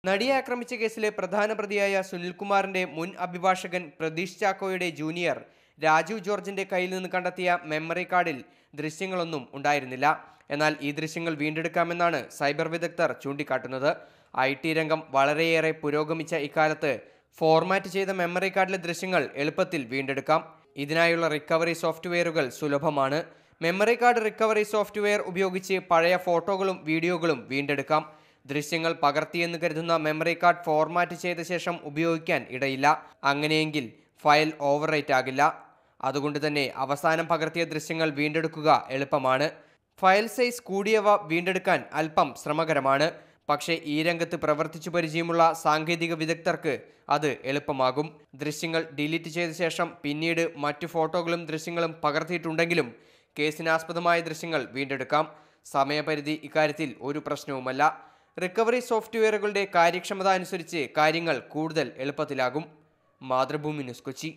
നടിയെ ആക്രമിച്ച കേസിലെ പ്രധാന പ്രതിയായ സുനിൽകുമാറിന്റെ മുൻ അഭിഭാഷകൻ പ്രതീഷ് ചാക്കോയുടെ ജൂനിയർ രാജീവ് ജോർജിന്റെ കയ്യിൽ നിന്ന് കണ്ടെത്തിയ മെമ്മറി കാർഡിൽ ദൃശ്യങ്ങളൊന്നും ഉണ്ടായിരുന്നില്ല. എന്നാൽ ഈ ദൃശ്യങ്ങൾ വീണ്ടെടുക്കാമെന്നാണ് സൈബർ വിദഗ്ധർ ചൂണ്ടിക്കാട്ടുന്നത്. IT രംഗം വളരെയേറെ പുരോഗമിച്ച ഇക്കാലത്ത് ഫോർമാറ്റ് ചെയ്ത മെമ്മറി കാർഡിലെ ദൃശ്യങ്ങൾ എളുപ്പത്തിൽ വീണ്ടെടുക്കാം. ഇതിനായുള്ള റിക്കവറി സോഫ്റ്റ്വെയറുകൾ സുലഭമാണ്. മെമ്മറി കാർഡ് റിക്കവറി സോഫ്റ്റ്വെയർ ഉപയോഗിച്ച് പഴയ ഫോട്ടോകളും വീഡിയോകളും വീണ്ടെടുക്കാം. ദൃശ്യങ്ങൾ പകർത്തിയെന്ന് കരുതുന്ന മെമ്മറി കാർഡ് ഫോർമാറ്റ് ചെയ്ത ശേഷം ഉപയോഗിക്കാൻ ഇടയില്ല. അങ്ങനെയെങ്കിൽ ഫയൽ ഓവർറൈറ്റ് ആകില്ല. അതുകൊണ്ട് തന്നെ അവസാനം പകർത്തിയ ദൃശ്യങ്ങൾ വീണ്ടെടുക്കുക എളുപ്പമാണ്. ഫയൽ സൈസ് കൂടിയവ വീണ്ടെടുക്കാൻ അല്പം ശ്രമകരമാണ്. പക്ഷേ ഈ രംഗത്ത് പ്രവർത്തിച്ചു പരിചയമുള്ള സാങ്കേതിക വിദഗ്ധർക്ക് അത് എളുപ്പമാകും. ദൃശ്യങ്ങൾ ഡിലീറ്റ് ചെയ്ത ശേഷം പിന്നീട് മറ്റു ഫോട്ടോകളും ദൃശ്യങ്ങളും പകർത്തിയിട്ടുണ്ടെങ്കിലും കേസിനാസ്പദമായ ദൃശ്യങ്ങൾ വീണ്ടെടുക്കാം. സമയപരിധി ഇക്കാര്യത്തിൽ ഒരു പ്രശ്നവുമല്ല. റിക്കവറി സോഫ്റ്റ്വെയറുകളുടെ കാര്യക്ഷമത അനുസരിച്ച് കാര്യങ്ങൾ കൂടുതൽ എളുപ്പത്തിലാകും. മാതൃഭൂമി ന്യൂസ്, കൊച്ചി.